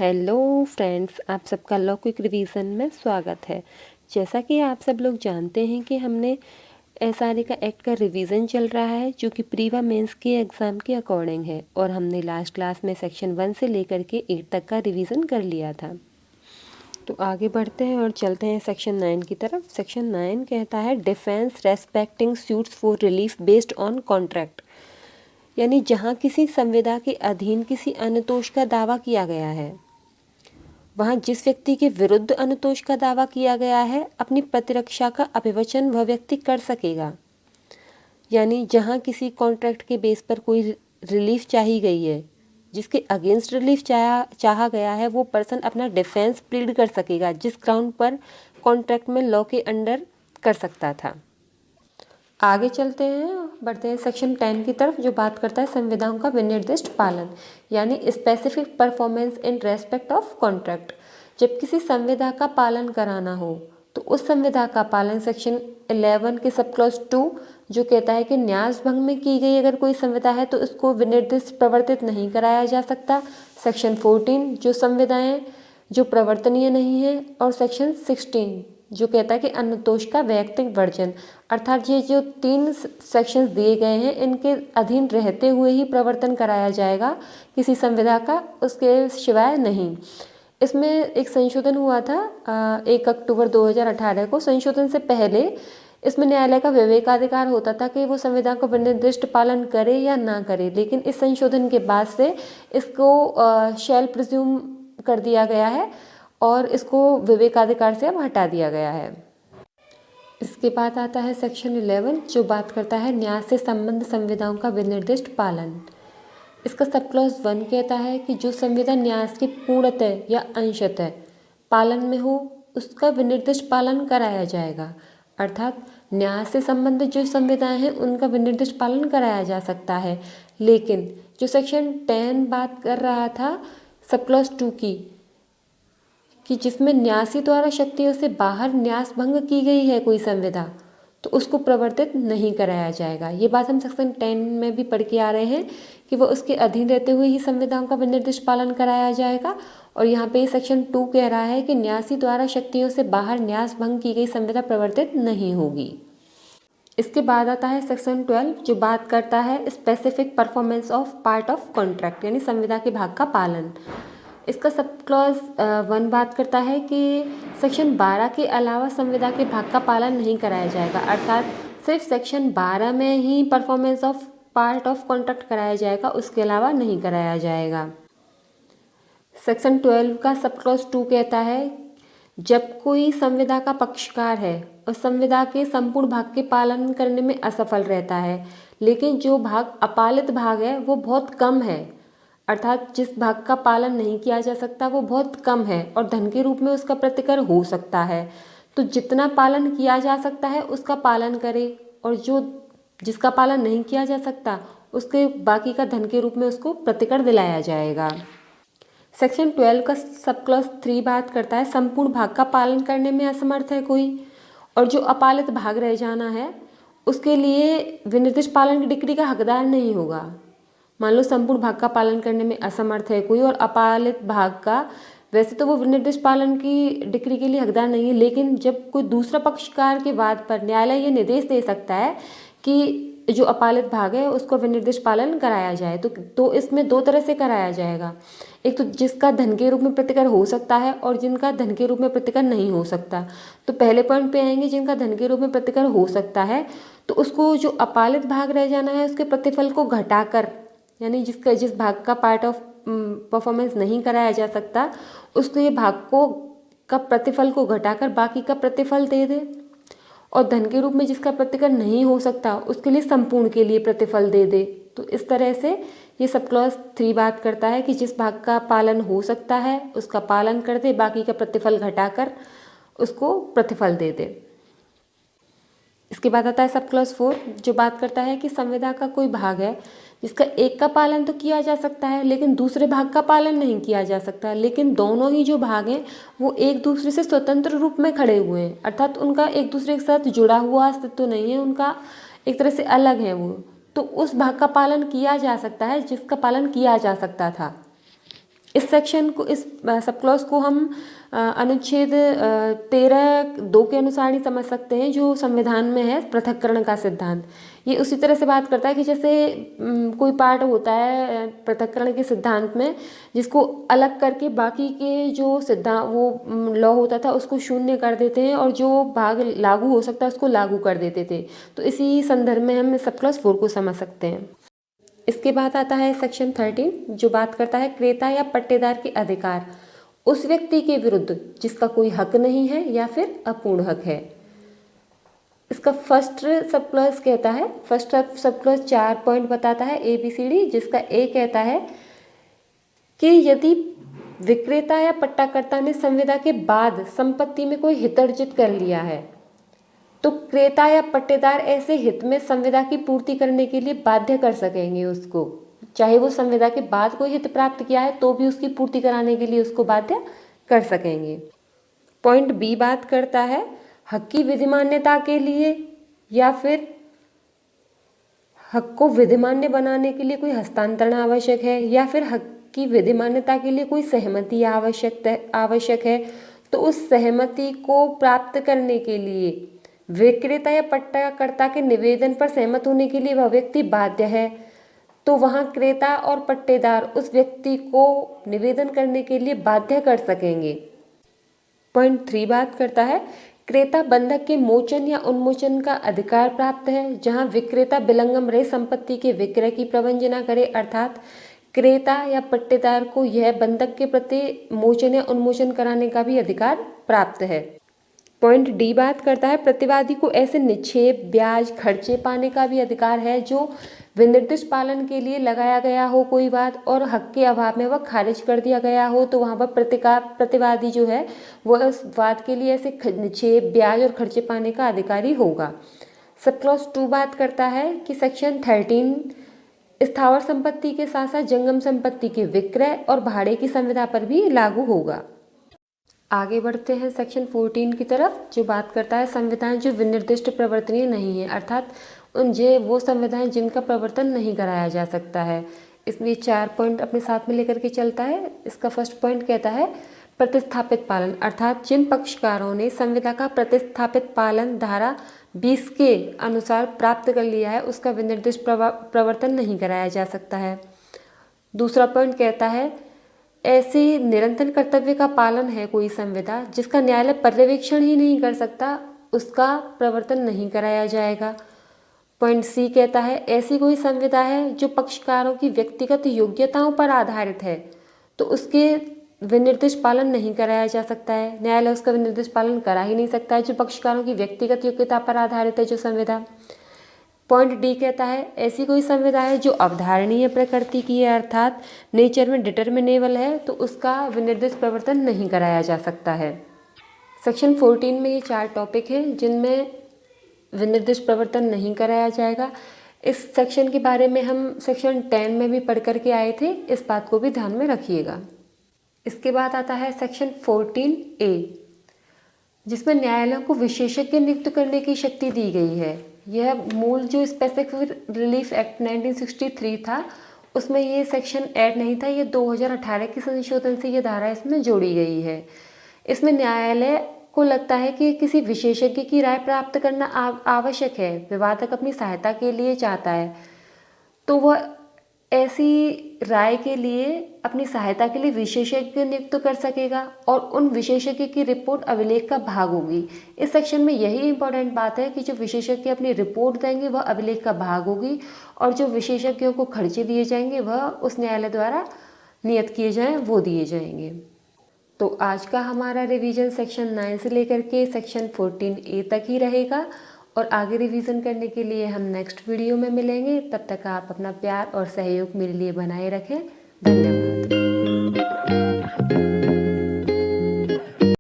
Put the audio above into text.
Hello friends, आप सबका law quick revision में स्वागत है। जैसा कि आप सब लोग जानते हैं कि हमने एसआरए का एक्ट का रिवीजन चल रहा है जो कि प्री व मेंस के एग्ज़ाम के अकॉर्डिंग है, और हमने लास्ट क्लास में सेक्शन 1 से लेकर के 8 तक का रिवीजन कर लिया था। तो आगे बढ़ते हैं और चलते हैं सेक्शन 9 की तरफ। सेक्शन 9 कहता है defence respecting suits for relief based on contract, यानी जहाँ किसी संविदा के अधीन किसी अनुतोष का दावा किया गया है, वहाँ जिस व्यक्ति के विरुद्ध अनुतोष का दावा किया गया है अपनी प्रतिरक्षा का अभिवचन वह व्यक्ति कर सकेगा। यानी जहाँ किसी कॉन्ट्रैक्ट के बेस पर कोई रिलीफ चाही गई है, जिसके अगेंस्ट रिलीफ चाहा गया है, वो पर्सन अपना डिफेंस प्लीड कर सकेगा जिस ग्राउंड पर कॉन्ट्रैक्ट में लॉ के अंडर कर सकता था। आगे चलते हैं, बढ़ते हैं सेक्शन 10 की तरफ, जो बात करता है संविधाओं का विनिर्दिष्ट पालन, यानी specific performance in respect of contract. जब किसी संविदा का पालन कराना हो तो उस संविदा का पालन सेक्शन 11 के सब क्लॉज 2 जो कहता है कि न्यास भंग में की गई अगर कोई संविदा है तो इसको विनिर्दिष्ट प्रवर्तित नहीं कराया जा सकता। सेक्शन 14 जो संविदाएं जो प्रवर्तनीय नहीं है, और सेक्शन 16 जो कहता है कि अनुतोष का वैयक्तिक वर्जन, अर्थात ये जो 3 सेक्शंस दिए गए हैं इनके अधीन रहते हुए ही प्रवर्तन कराया जाएगा किसी संविदा का, उसके सिवाय नहीं। इसमें एक संशोधन हुआ था 1 अक्टूबर 2018 को। संशोधन से पहले इसमें न्यायालय का विवेकाधिकार होता था कि वो संविधान को विनिर्दिष्ट पालन करे या ना करे, लेकिन इस संशोधन के बाद से इसको शैल प्रिज्यूम कर दिया गया है और इसको विवेकाधिकार से अब हटा दिया गया है। इसके बाद आता है सेक्शन 11 जो बात करता है न्यास से संबंध संविधाओं का विनिर्दिष्ट पालन। इसका सब क्लॉज 1 कहता है कि जो संविधा न्यास की पूर्णतः या अंशतः पालन में हो उसका विनिर्दिष्ट पालन कराया जाएगा। अर्थात न्यास से संबंधित जो संविधाएं हैं उनका विनिर्दिष्ट पालन कराया जा सकता है, लेकिन जो सेक्शन 10 बात कर रहा था सब क्लॉज 2 की, कि जिसमें न्यासी द्वारा शक्तियों से बाहर न्यास भंग की गई है कोई संविदा, तो उसको प्रवर्तित नहीं कराया जाएगा। ये बात हम सेक्शन 10 में भी पढ़ के आ रहे हैं कि वह उसके अधीन रहते हुए ही संविधाओं का विनिर्दिष्ट पालन कराया जाएगा। और यहाँ पे सेक्शन 2 कह रहा है कि न्यासी द्वारा शक्तियों से बाहर न्यास भंग की गई संविदा प्रवर्तित नहीं होगी। इसके बाद आता है सेक्शन 12 जो बात करता है specific performance of part of contract, यानी संविदा के भाग का पालन। इसका सब क्लॉज 1 बात करता है कि सेक्शन 12 के अलावा संविदा के भाग का पालन नहीं कराया जाएगा, अर्थात सिर्फ सेक्शन 12 में ही performance of part of contract कराया जाएगा, उसके अलावा नहीं कराया जाएगा। सेक्शन 12 का सब क्लॉज 2 कहता है जब कोई संविदा का पक्षकार है और संविदा के संपूर्ण भाग के पालन करने में असफल रहता है, लेकिन जो भाग अपालित भाग है वो बहुत कम है, अर्थात जिस भाग का पालन नहीं किया जा सकता वो बहुत कम है और धन के रूप में उसका प्रतिकर हो सकता है, तो जितना पालन किया जा सकता है उसका पालन करे, और जो जिसका पालन नहीं किया जा सकता उसके बाकी का धन के रूप में उसको प्रतिकर दिलाया जाएगा। सेक्शन 12 का सब क्लॉज 3 बात करता है संपूर्ण भाग का पालन करने में असमर्थ है कोई, और जो अपालित भाग रह जाना है उसके लिए विनिर्दिष्ट पालन की डिक्री का हकदार नहीं होगा। मान लो संपूर्ण भाग का पालन करने में असमर्थ है कोई और अपालित भाग का, वैसे तो वो विनिर्दिष्ट पालन की डिक्री के लिए हकदार नहीं है, लेकिन जब कोई दूसरा पक्षकार के वाद पर न्यायालय ये निर्देश दे सकता है कि जो अपालित भाग है उसको विनिर्दिष्ट पालन कराया जाए, तो इसमें 2 तरह से कराया जाएगा। एक तो जिसका धन के रूप में प्रतिकर हो सकता है और जिनका धन के रूप में प्रतिकर नहीं हो सकता। तो पहले पॉइंट पे आएंगे जिनका धन के रूप में प्रतिकर हो सकता है, तो उसको जो अपालित भाग रह जाना है उसके प्रतिफल को घटाकर, यानी जिस भाग का पार्ट ऑफ परफॉर्मेंस नहीं कराया जा सकता उसको ये भाग को का प्रतिफल को घटाकर बाकी का प्रतिफल दे दे, और धन के रूप में जिसका प्रतिकर नहीं हो सकता उसके लिए संपूर्ण के लिए प्रतिफल दे दे। तो इस तरह से ये सब क्लॉज 3 बात करता है कि जिस भाग का पालन हो सकता है उसका पालन कर दे, बाकी का प्रतिफल घटाकर उसको प्रतिफल दे दे। इसके बाद आता है सब क्लॉज 4 जो बात करता है कि संविदा का कोई भाग है जिसका एक का पालन तो किया जा सकता है लेकिन दूसरे भाग का पालन नहीं किया जा सकता, लेकिन दोनों ही जो भाग हैं वो एक दूसरे से स्वतंत्र रूप में खड़े हुए हैं, अर्थात उनका एक दूसरे के साथ जुड़ा हुआ अस्तित्व नहीं है, उनका एक तरह से अलग है वो, तो उस भाग का पालन किया जा सकता है जिसका पालन किया जा सकता था। इस सेक्शन को, इस सब क्लॉज को हम अनुच्छेद 13(2) के अनुसार ही समझ सकते हैं, जो संविधान में है पृथक्करण का सिद्धांत। ये उसी तरह से बात करता है कि जैसे कोई पार्ट होता है पृथक्करण के सिद्धांत में, जिसको अलग करके बाकी के जो सिद्धांत वो लॉ होता था उसको शून्य कर देते हैं, और जो भाग लागू हो सकता है उसको लागू कर देते थे। तो इसी संदर्भ में हम सब क्लॉज 4 को समझ सकते हैं। इसके बाद आता है सेक्शन 13, जो बात करता है क्रेता या पट्टेदार के अधिकार उस व्यक्ति के विरुद्ध जिसका कोई हक नहीं है या फिर अपूर्ण हक है। इसका फर्स्ट सब क्लॉज कहता है, फर्स्ट सब क्लॉज 4 पॉइंट बताता है ABCD, जिसका A कहता है कि यदि विक्रेता या पट्टाकर्ता ने संविदा के बाद संपत्ति में कोई हित अर्जित कर लिया है तो क्रेता या पट्टेदार ऐसे हित में संविदा की पूर्ति करने के लिए बाध्य कर सकेंगे उसको, चाहे वो संविदा के बाद कोई हित प्राप्त किया है तो भी उसकी पूर्ति कराने के लिए उसको बाध्य कर सकेंगे। पॉइंट B बात करता है हक की विधिमान्यता के लिए या फिर हक को विधिमान्य बनाने के लिए कोई हस्तांतरण आवश्यक है, या फिर हक की विधिमान्यता के लिए कोई सहमति आवश्यक है, तो उस सहमति को प्राप्त करने के लिए विक्रेता या पट्टाकर्ता के निवेदन पर सहमत होने के लिए वह व्यक्ति बाध्य है, तो वहाँ क्रेता और पट्टेदार उस व्यक्ति को निवेदन करने के लिए बाध्य कर सकेंगे। पॉइंट 3 बात करता है क्रेता बंधक के मोचन या उन्मोचन का अधिकार प्राप्त है, जहाँ विक्रेता विलंगम रहे संपत्ति के विक्रय की प्रवंचना करे, अर्थात क्रेता या पट्टेदार को यह बंधक के प्रति मोचन या उन्मोचन कराने का भी अधिकार प्राप्त है। पॉइंट D बात करता है प्रतिवादी को ऐसे निक्षेप, ब्याज, खर्चे पाने का भी अधिकार है जो विनिर्दिष्ट पालन के लिए लगाया गया हो कोई बात, और हक के अभाव में वह खारिज कर दिया गया हो, तो वहाँ पर प्रतिवादी जो है वह उस वाद के लिए ऐसे निक्षेप, ब्याज और खर्चे पाने का अधिकारी होगा। सब क्लॉज 2 बात करता है कि सेक्शन 13 स्थावर संपत्ति के साथ साथ जंगम संपत्ति के विक्रय और भाड़े की संविदा पर भी लागू होगा। आगे बढ़ते हैं सेक्शन 14 की तरफ, जो बात करता है संविधाएं जो विनिर्दिष्ट प्रवर्तनीय नहीं है, अर्थात वो संविधाएं जिनका प्रवर्तन नहीं कराया जा सकता है। इसमें 4 पॉइंट अपने साथ में लेकर के चलता है। इसका फर्स्ट पॉइंट कहता है प्रतिस्थापित पालन, अर्थात जिन पक्षकारों ने संविदा का प्रतिस्थापित पालन धारा 20 के अनुसार प्राप्त कर लिया है उसका विनिर्दिष्ट प्रवर्तन नहीं कराया जा सकता है। दूसरा पॉइंट कहता है ऐसे निरंतर कर्तव्य का पालन है कोई संविदा जिसका न्यायालय पर्यवेक्षण ही नहीं कर सकता, उसका प्रवर्तन नहीं कराया जाएगा। पॉइंट C कहता है ऐसी कोई संविदा है जो पक्षकारों की व्यक्तिगत योग्यताओं पर आधारित है तो उसके विनिर्दिष्ट पालन नहीं कराया जा सकता है, न्यायालय उसका विनिर्दिष्ट पालन करा ही नहीं सकता है जो पक्षकारों की व्यक्तिगत योग्यता पर आधारित है जो संविदा। पॉइंट D कहता है ऐसी कोई संविदा है जो अवधारणीय प्रकृति की है, अर्थात नेचर में डिटर्मिनेबल है, तो उसका विनिर्दिष्ट प्रवर्तन नहीं कराया जा सकता है। सेक्शन 14 में ये 4 टॉपिक हैं जिनमें विनिर्दिष्ट प्रवर्तन नहीं कराया जाएगा। इस सेक्शन के बारे में हम सेक्शन 10 में भी पढ़ करके आए थे, इस बात को भी ध्यान में रखिएगा। इसके बाद आता है सेक्शन 14A, जिसमें न्यायालयों को विशेषज्ञ नियुक्त करने की शक्ति दी गई है। यह मूल जो स्पेसिफिक रिलीफ एक्ट 1963 था उसमें ये सेक्शन ऐड नहीं था, ये 2018 के संशोधन से ये धारा इसमें जोड़ी गई है। इसमें न्यायालय को लगता है कि किसी विशेषज्ञ की राय प्राप्त करना आवश्यक है, विवादक अपनी सहायता के लिए चाहता है तो वह ऐसी राय के लिए अपनी सहायता के लिए विशेषज्ञ नियुक्त कर सकेगा और उन विशेषज्ञ की रिपोर्ट अभिलेख का भाग होगी। इस सेक्शन में यही इंपॉर्टेंट बात है कि जो विशेषज्ञ अपनी रिपोर्ट देंगे वह अभिलेख का भाग होगी और जो विशेषज्ञों को खर्चे दिए जाएंगे वह उस न्यायालय द्वारा नियत किए जाएं वो दिए जाएंगे। तो आज का हमारा रिवीजन सेक्शन 9 से लेकर के सेक्शन 14A तक ही रहेगा और आगे रिवीजन करने के लिए हम नेक्स्ट वीडियो में मिलेंगे। तब तक आप अपना प्यार और सहयोग मेरे लिए बनाए रखें। धन्यवाद।